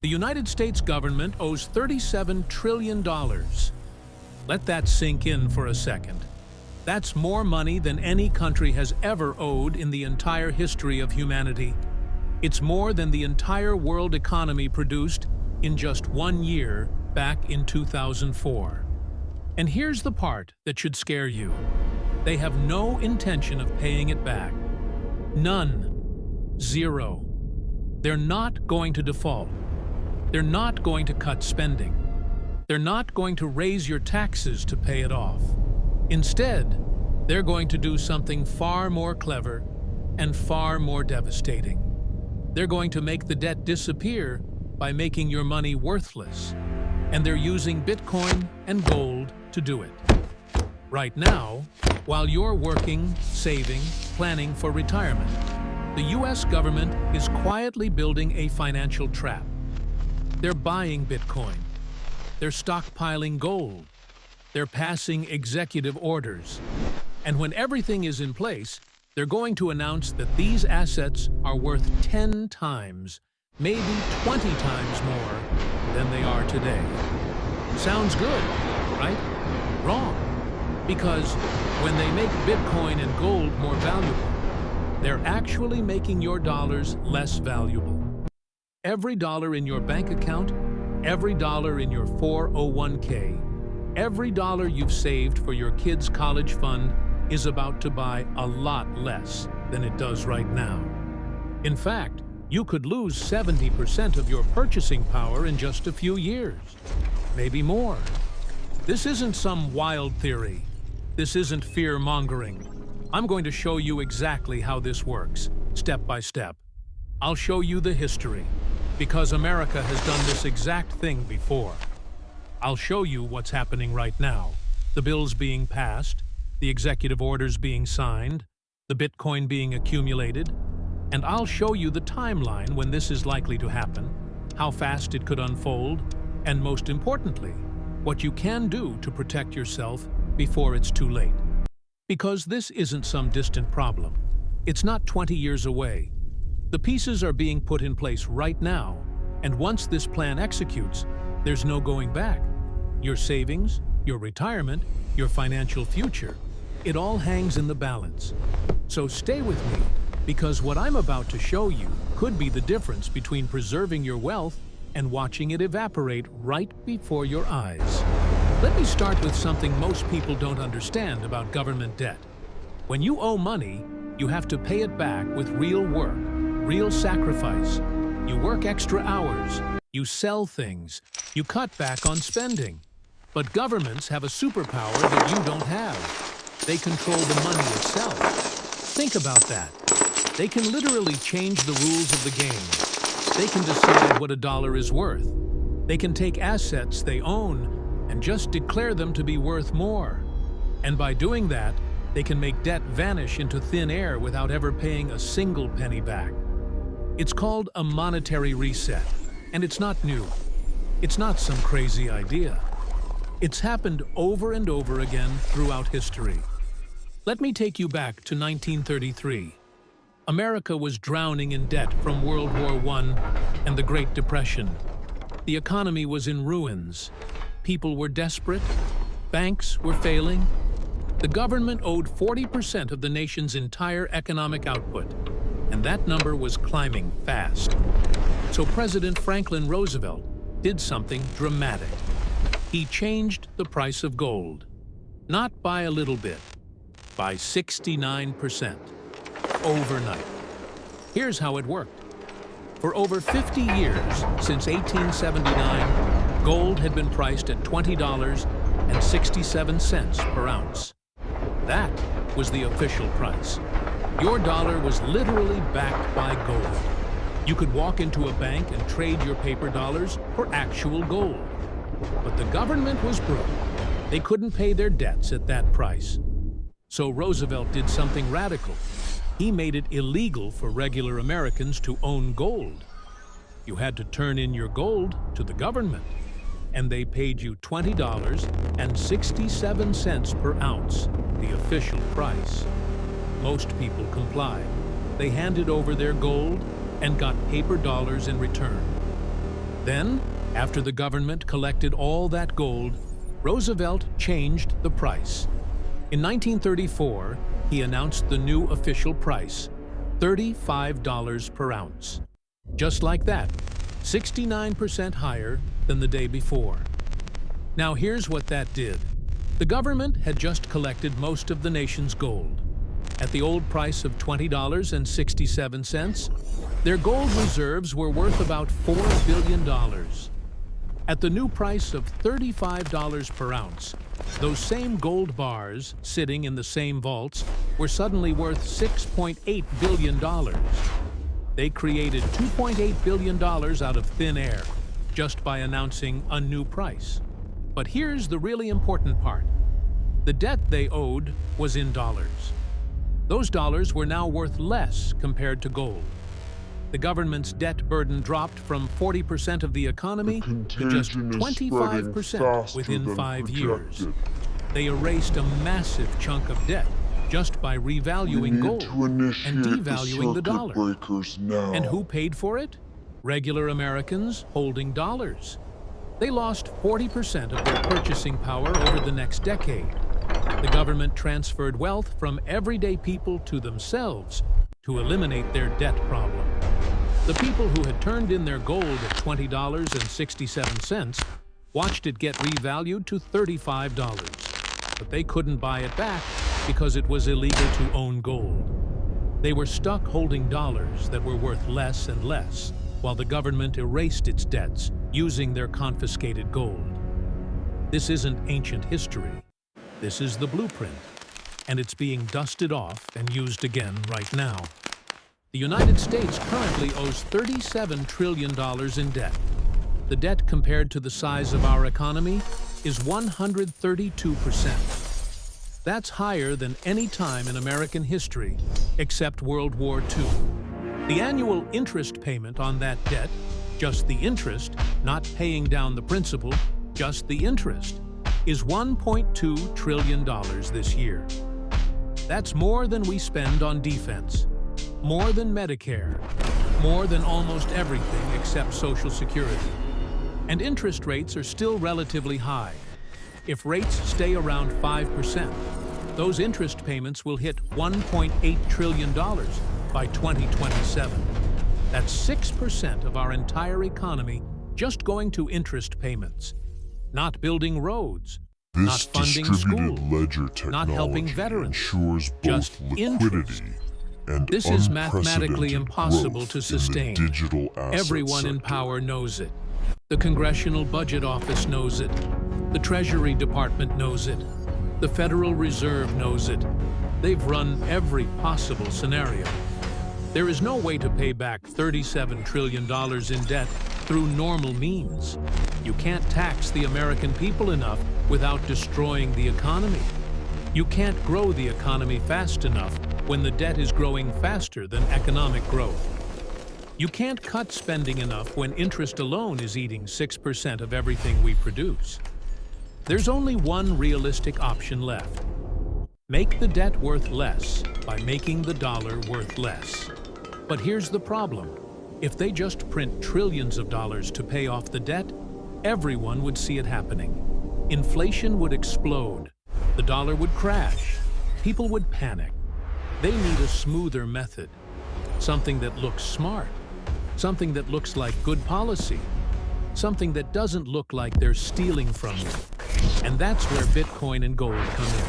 The United States government owes $37 trillion. Let that sink in for a second. That's more money than any country has ever owed in the entire history of humanity. It's more than the entire world economy produced in just 1 year back in 2004. And here's the part that should scare you. They have no intention of paying it back. None. Zero. They're not going to default. They're not going to cut spending. They're not going to raise your taxes to pay it off. Instead, they're going to do something far more clever and far more devastating. They're going to make the debt disappear by making your money worthless. And they're using Bitcoin and gold to do it. Right now, while you're working, saving, planning for retirement, the U.S. government is quietly building a financial trap. They're buying Bitcoin. They're stockpiling gold. They're passing executive orders. And when everything is in place, they're going to announce that these assets are worth 10 times, maybe 20 times more than they are today. Sounds good, right? Wrong. Because when they make Bitcoin and gold more valuable, they're actually making your dollars less valuable. Every dollar in your bank account, every dollar in your 401k, every dollar you've saved for your kids' college fund is about to buy a lot less than it does right now. In fact, you could lose 70% of your purchasing power in just a few years, maybe more. This isn't some wild theory. This isn't fear-mongering. I'm going to show you exactly how this works, step by step. I'll show you the history, because America has done this exact thing before. I'll show you what's happening right now, the bills being passed, the executive orders being signed, the Bitcoin being accumulated, and I'll show you the timeline when this is likely to happen, how fast it could unfold, and most importantly, what you can do to protect yourself before it's too late. Because this isn't some distant problem. It's not 20 years away. The pieces are being put in place right now, and once this plan executes, there's no going back. Your savings, your retirement, your financial future, it all hangs in the balance. So stay with me, because what I'm about to show you could be the difference between preserving your wealth and watching it evaporate right before your eyes. Let me start with something most people don't understand about government debt. When you owe money, you have to pay it back with real work, real sacrifice. You work extra hours, you sell things, you cut back on spending. But governments have a superpower that you don't have. They control the money itself. Think about that. They can literally change the rules of the game. They can decide what a dollar is worth. They can take assets they own and just declare them to be worth more. And by doing that, they can make debt vanish into thin air without ever paying a single penny back. It's called a monetary reset, and it's not new. It's not some crazy idea. It's happened over and over again throughout history. Let me take you back to 1933. America was drowning in debt from World War I and the Great Depression. The economy was in ruins. People were desperate. Banks were failing. The government owed 40% of the nation's entire economic output, and that number was climbing fast. So President Franklin Roosevelt did something dramatic. He changed the price of gold, not by a little bit, by 69%, overnight. Here's how it worked. For over 50 years, since 1879, gold had been priced at $20.67 per ounce. That was the official price. Your dollar was literally backed by gold. You could walk into a bank and trade your paper dollars for actual gold. But the government was broke. They couldn't pay their debts at that price. So Roosevelt did something radical. He made it illegal for regular Americans to own gold. You had to turn in your gold to the government, and they paid you $20.67 per ounce, the official price. Most people complied. They handed over their gold and got paper dollars in return. Then, after the government collected all that gold, Roosevelt changed the price. In 1934, he announced the new official price, $35 per ounce. Just like that, 69% higher than the day before. Now here's what that did. The government had just collected most of the nation's gold. At the old price of $20.67, their gold reserves were worth about $4 billion. At the new price of $35 per ounce, those same gold bars sitting in the same vaults were suddenly worth $6.8 billion. They created $2.8 billion out of thin air just by announcing a new price. But here's the really important part. The debt they owed was in dollars. Those dollars were now worth less compared to gold. The government's debt burden dropped from 40% of the economy to just 25% within 5 years. They erased a massive chunk of debt just by revaluing gold and devaluing the dollar. And who paid for it? Regular Americans holding dollars. They lost 40% of their purchasing power over the next decade. The government transferred wealth from everyday people to themselves to eliminate their debt problem. The people who had turned in their gold at $20.67 watched it get revalued to $35, but they couldn't buy it back because it was illegal to own gold. They were stuck holding dollars that were worth less and less, while the government erased its debts using their confiscated gold. This isn't ancient history. This is the blueprint, and it's being dusted off and used again right now. The United States currently owes $37 trillion in debt. The debt compared to the size of our economy is 132%. That's higher than any time in American history, except World War II. The annual interest payment on that debt, just the interest, not paying down the principal, just the interest, is $1.2 trillion this year. That's more than we spend on defense, more than Medicare, more than almost everything except Social Security. And interest rates are still relatively high. If rates stay around 5%, those interest payments will hit $1.8 trillion by 2027. That's 6% of our entire economy just going to interest payments. Not building roads, not funding schools, not helping veterans, just interest. This is mathematically impossible to sustain. Everyone in power knows it. The Congressional Budget Office knows it. The Treasury Department knows it. The Federal Reserve knows it. They've run every possible scenario. There is no way to pay back $37 trillion in debt through normal means. You can't tax the American people enough without destroying the economy. You can't grow the economy fast enough when the debt is growing faster than economic growth. You can't cut spending enough when interest alone is eating 6% of everything we produce. There's only one realistic option left. Make the debt worth less by making the dollar worth less. But here's the problem. If they just print trillions of dollars to pay off the debt, everyone would see it happening. Inflation would explode. The dollar would crash. People would panic. They need a smoother method. Something that looks smart. Something that looks like good policy. Something that doesn't look like they're stealing from you. And that's where Bitcoin and gold come in.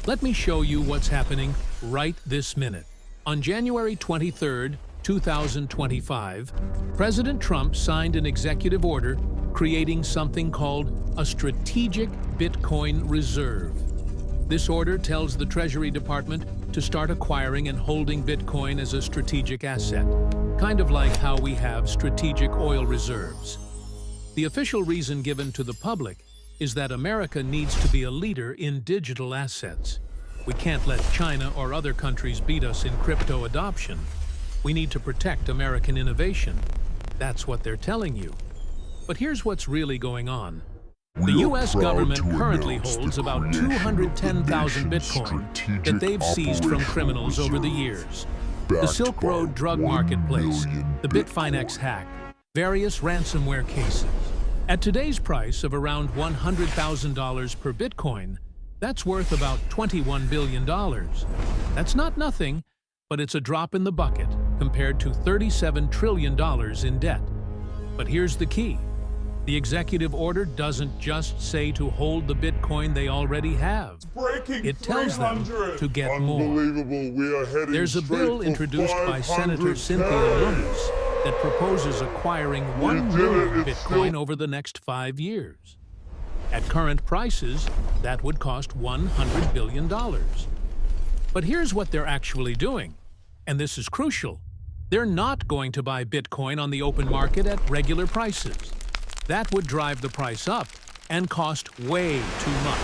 Let me show you what's happening right this minute. On January 23, 2025, President Trump signed an executive order creating something called a Strategic Bitcoin Reserve. This order tells the Treasury Department to start acquiring and holding Bitcoin as a strategic asset, kind of like how we have strategic oil reserves. The official reason given to the public is that America needs to be a leader in digital assets. We can't let China or other countries beat us in crypto adoption. We need to protect American innovation. That's what they're telling you. But here's what's really going on. The U.S. government currently holds about 210,000 Bitcoin that they've seized from criminals over the years. The Silk Road drug marketplace, the Bitfinex hack, various ransomware cases. At today's price of around $100,000 per Bitcoin, that's worth about $21 billion. That's not nothing, but it's a drop in the bucket compared to $37 trillion in debt. But here's the key. The executive order doesn't just say to hold the Bitcoin they already have. It tells them to get more. There's a bill introduced by Senator Cynthia Lummis that proposes acquiring 1 million Bitcoin over the next 5 years. At current prices, that would cost $100 billion. But here's what they're actually doing, and this is crucial. They're not going to buy Bitcoin on the open market at regular prices. That would drive the price up and cost way too much.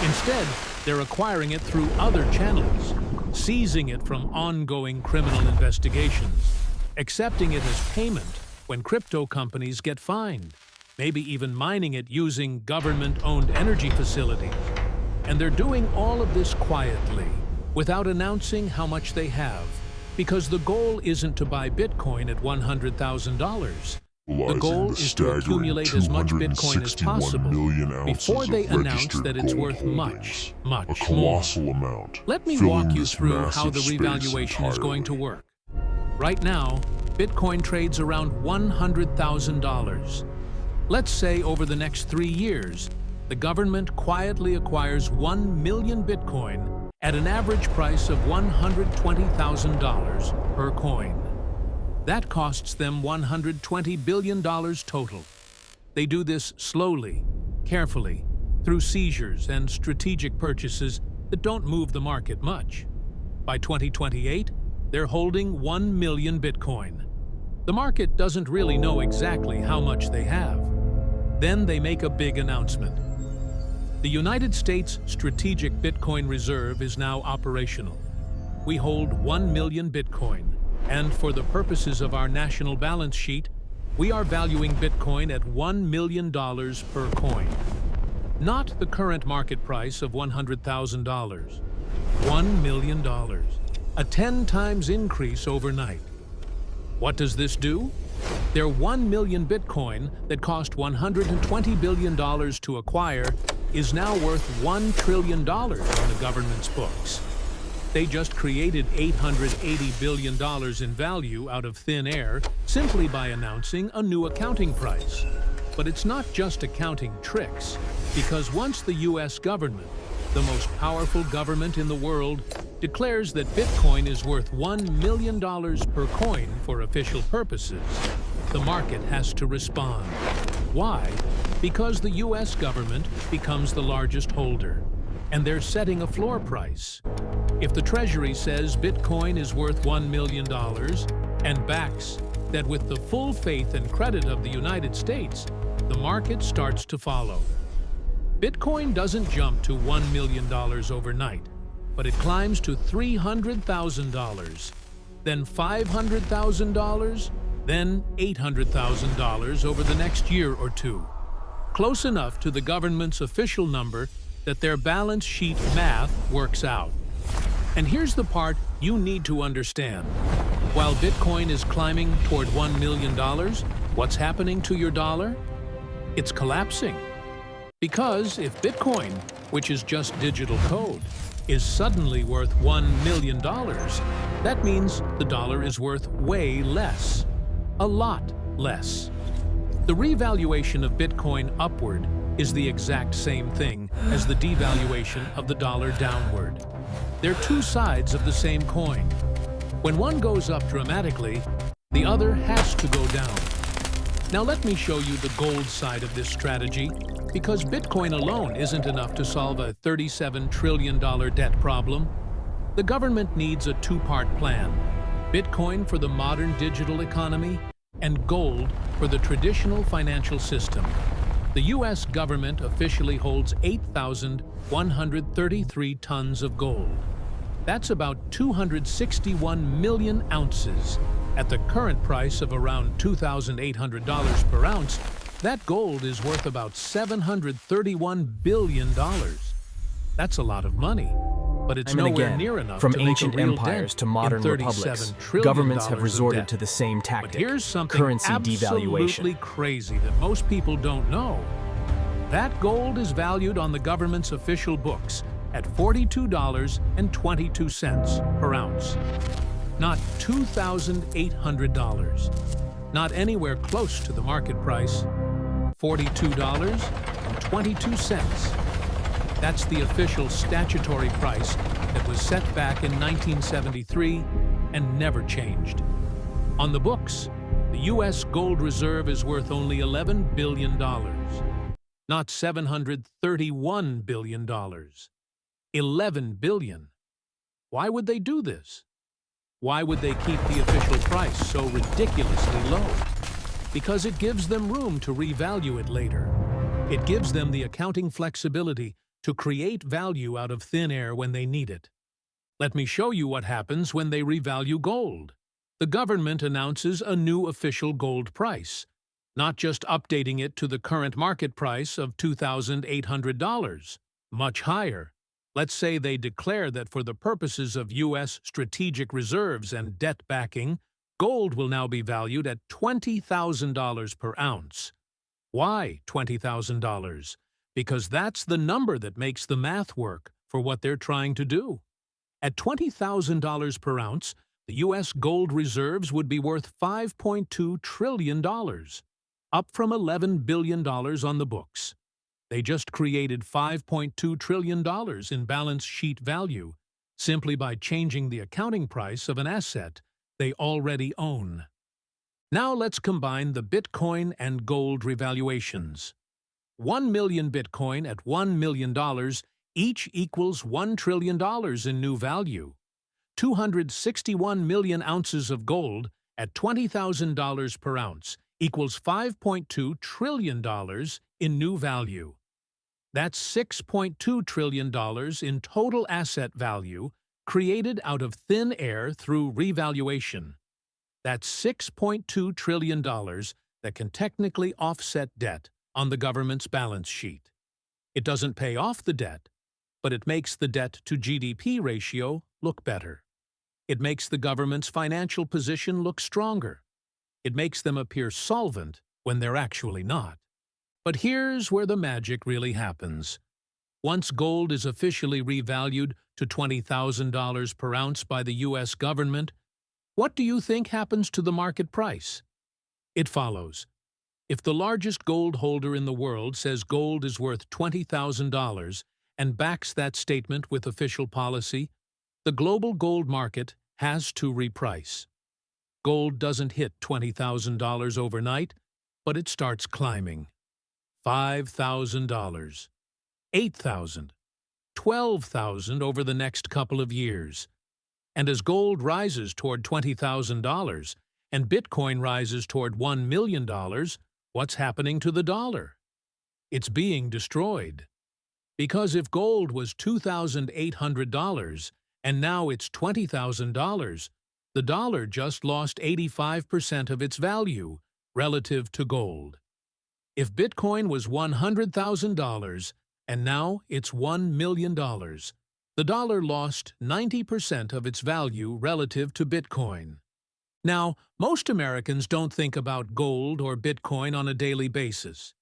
Instead, they're acquiring it through other channels, seizing it from ongoing criminal investigations, accepting it as payment when crypto companies get fined, maybe even mining it using government-owned energy facilities. And they're doing all of this quietly, without announcing how much they have, because the goal isn't to buy Bitcoin at $100,000. The goal is to accumulate as much Bitcoin as possible before they announce that it's worth much, much more. Let me walk you through how the revaluation is going to work. Right now, Bitcoin trades around $100,000. Let's say over the next 3 years, the government quietly acquires 1 million Bitcoin at an average price of $120,000 per coin. That costs them $120 billion total. They do this slowly, carefully, through seizures and strategic purchases that don't move the market much. By 2028, they're holding 1 million Bitcoin. The market doesn't really know exactly how much they have. Then they make a big announcement. The United States Strategic Bitcoin Reserve is now operational. We hold 1 million Bitcoin. And for the purposes of our national balance sheet, we are valuing Bitcoin at $1 million per coin. Not the current market price of $100,000. $1 million. A 10 times increase overnight. What does this do? Their 1 million Bitcoin that cost $120 billion to acquire is now worth $1 trillion on the government's books. They just created $880 billion in value out of thin air simply by announcing a new accounting price. But it's not just accounting tricks, because once the U.S. government, the most powerful government in the world, declares that Bitcoin is worth $1 million per coin for official purposes, the market has to respond. Why? Because the U.S. government becomes the largest holder, and they're setting a floor price. If the Treasury says Bitcoin is worth $1 million and backs that with the full faith and credit of the United States, the market starts to follow. Bitcoin doesn't jump to $1 million overnight, but it climbs to $300,000, then $500,000, then $800,000 over the next year or two. Close enough to the government's official number that their balance sheet math works out. And here's the part you need to understand. While Bitcoin is climbing toward $1 million, what's happening to your dollar? It's collapsing. Because if Bitcoin, which is just digital code, is suddenly worth $1 million, that means the dollar is worth way less. A lot less. The revaluation of Bitcoin upward is the exact same thing as the devaluation of the dollar downward. They're two sides of the same coin. When one goes up dramatically, the other has to go down. Now let me show you the gold side of this strategy, because Bitcoin alone isn't enough to solve a $37 trillion debt problem. The government needs a two-part plan: Bitcoin for the modern digital economy and gold for the traditional financial system. The U.S. government officially holds 8,133 tons of gold. That's about 261 million ounces. At the current price of around $2,800 per ounce, that gold is worth about $731 billion. That's a lot of money. but it's I mean, nowhere again, near enough from to make a ancient real empires dent to modern in republics, $37 trillion governments have of resorted debt. to the same But tactic: here's something currency absolutely devaluation. crazy that most people don't know. That gold is valued on the government's official books at $42.22 per ounce. Not $2,800. Not anywhere close to the market price. $42.22. That's the official statutory price that was set back in 1973 and never changed. On the books, the U.S. gold reserve is worth only $11 billion, not $731 billion. $11 billion. Why would they do this? Why would they keep the official price so ridiculously low? Because it gives them room to revalue it later. It gives them the accounting flexibility to create value out of thin air when they need it. Let me show you what happens when they revalue gold. The government announces a new official gold price, not just updating it to the current market price of $2,800, much higher. Let's say they declare that for the purposes of U.S. strategic reserves and debt backing, gold will now be valued at $20,000 per ounce. Why $20,000? Because that's the number that makes the math work for what they're trying to do. At $20,000 per ounce, the U.S. gold reserves would be worth $5.2 trillion, up from $11 billion on the books. They just created $5.2 trillion in balance sheet value simply by changing the accounting price of an asset they already own. Now let's combine the Bitcoin and gold revaluations. 1 million Bitcoin at $1 million each equals $1 trillion in new value. 261 million ounces of gold at $20,000 per ounce equals $5.2 trillion in new value. That's $6.2 trillion in total asset value created out of thin air through revaluation. That's $6.2 trillion that can technically offset debt on the government's balance sheet. It doesn't pay off the debt, but it makes the debt to GDP ratio look better. It makes the government's financial position look stronger. It makes them appear solvent when they're actually not. But here's where the magic really happens. Once gold is officially revalued to $20,000 per ounce by the U.S. government, what do you think happens to the market price? It follows. If the largest gold holder in the world says gold is worth $20,000 and backs that statement with official policy, the global gold market has to reprice. Gold doesn't hit $20,000 overnight, but it starts climbing. $5,000, $8,000, $12,000 over the next couple of years. And as gold rises toward $20,000 and Bitcoin rises toward $1 million, what's happening to the dollar? It's being destroyed. Because if gold was $2,800 and now it's $20,000, the dollar just lost 85% of its value relative to gold. If Bitcoin was $100,000 and now it's $1 million, the dollar lost 90% of its value relative to Bitcoin. Now, most Americans don't think about gold or Bitcoin on a daily basis.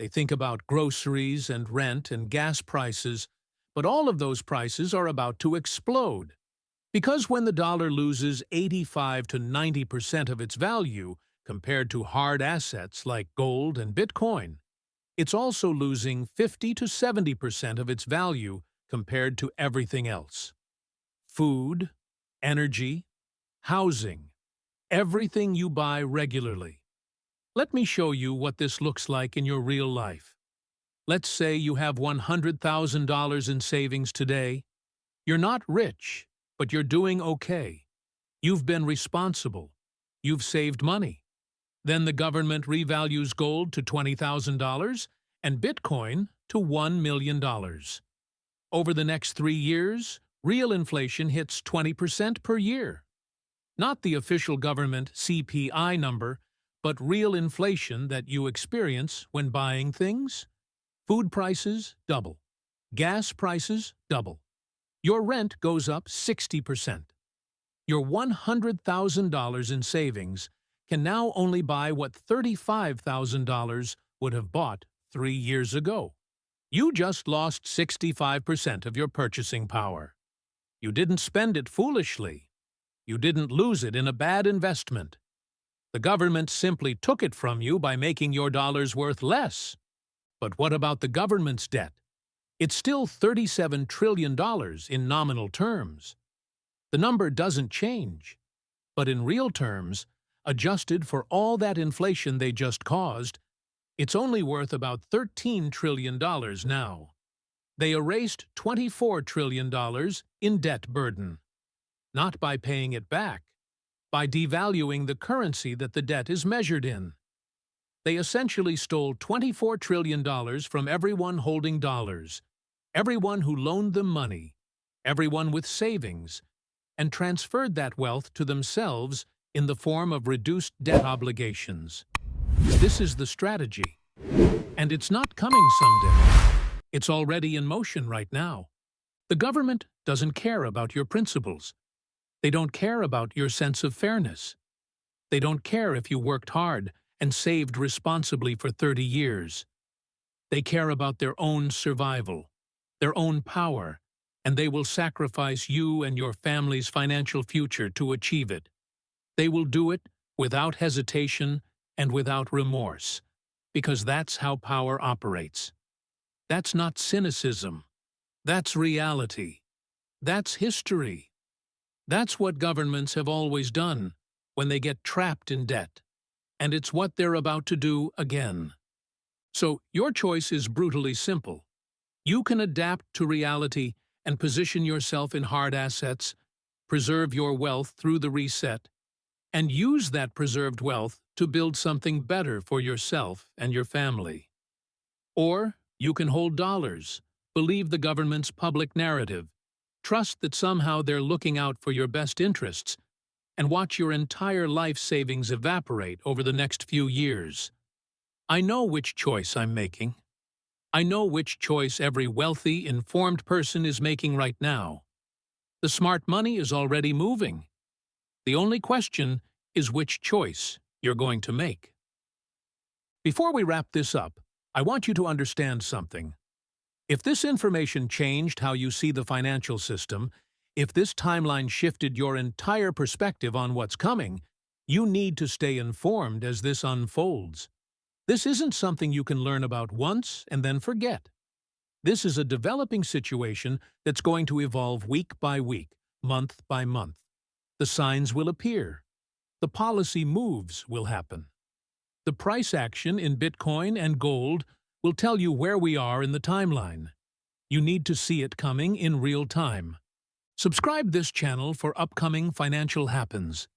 They think about groceries and rent and gas prices, but all of those prices are about to explode. Because when the dollar loses 85 to 90% of its value compared to hard assets like gold and Bitcoin, it's also losing 50 to 70% of its value compared to everything else. Food, energy, housing, everything you buy regularly. Let me show you what this looks like in your real life. Let's say you have $100,000 in savings today. You're not rich, but you're doing okay. You've been responsible. You've saved money. Then the government revalues gold to $20,000 and Bitcoin to $1 million. Over the next 3 years, real inflation hits 20% per year. Not the official government CPI number, but real inflation that you experience when buying things. Food prices double. Gas prices double. Your rent goes up 60%. Your $100,000 in savings can now only buy what $35,000 would have bought 3 years ago. You just lost 65% of your purchasing power. You didn't spend it foolishly. You didn't lose it in a bad investment. The government simply took it from you by making your dollars worth less. But what about the government's debt? It's still $37 trillion in nominal terms. The number doesn't change. But in real terms, adjusted for all that inflation they just caused, it's only worth about $13 trillion now. They erased $24 trillion in debt burden. Not by paying it back, by devaluing the currency that the debt is measured in. They essentially stole $24 trillion from everyone holding dollars, everyone who loaned them money, everyone with savings, and transferred that wealth to themselves in the form of reduced debt obligations. This is the strategy. And it's not coming someday. It's already in motion right now. The government doesn't care about your principles. They don't care about your sense of fairness. They don't care if you worked hard and saved responsibly for 30 years. They care about their own survival, their own power, and they will sacrifice you and your family's financial future to achieve it. They will do it without hesitation and without remorse, because that's how power operates. That's not cynicism. That's reality. That's history. That's what governments have always done when they get trapped in debt. And it's what they're about to do again. So your choice is brutally simple. You can adapt to reality and position yourself in hard assets, preserve your wealth through the reset, and use that preserved wealth to build something better for yourself and your family. Or you can hold dollars, believe the government's public narrative, trust that somehow they're looking out for your best interests, and watch your entire life savings evaporate over the next few years. I know which choice I'm making. I know which choice every wealthy, informed person is making right now. The smart money is already moving. The only question is which choice you're going to make. Before we wrap this up, I want you to understand something. If this information changed how you see the financial system, if this timeline shifted your entire perspective on what's coming, you need to stay informed as this unfolds. This isn't something you can learn about once and then forget. This is a developing situation that's going to evolve week by week, month by month. The signs will appear. The policy moves will happen. The price action in Bitcoin and gold will tell you where we are in the timeline. You need to see it coming in real time. Subscribe this channel for upcoming financial happens.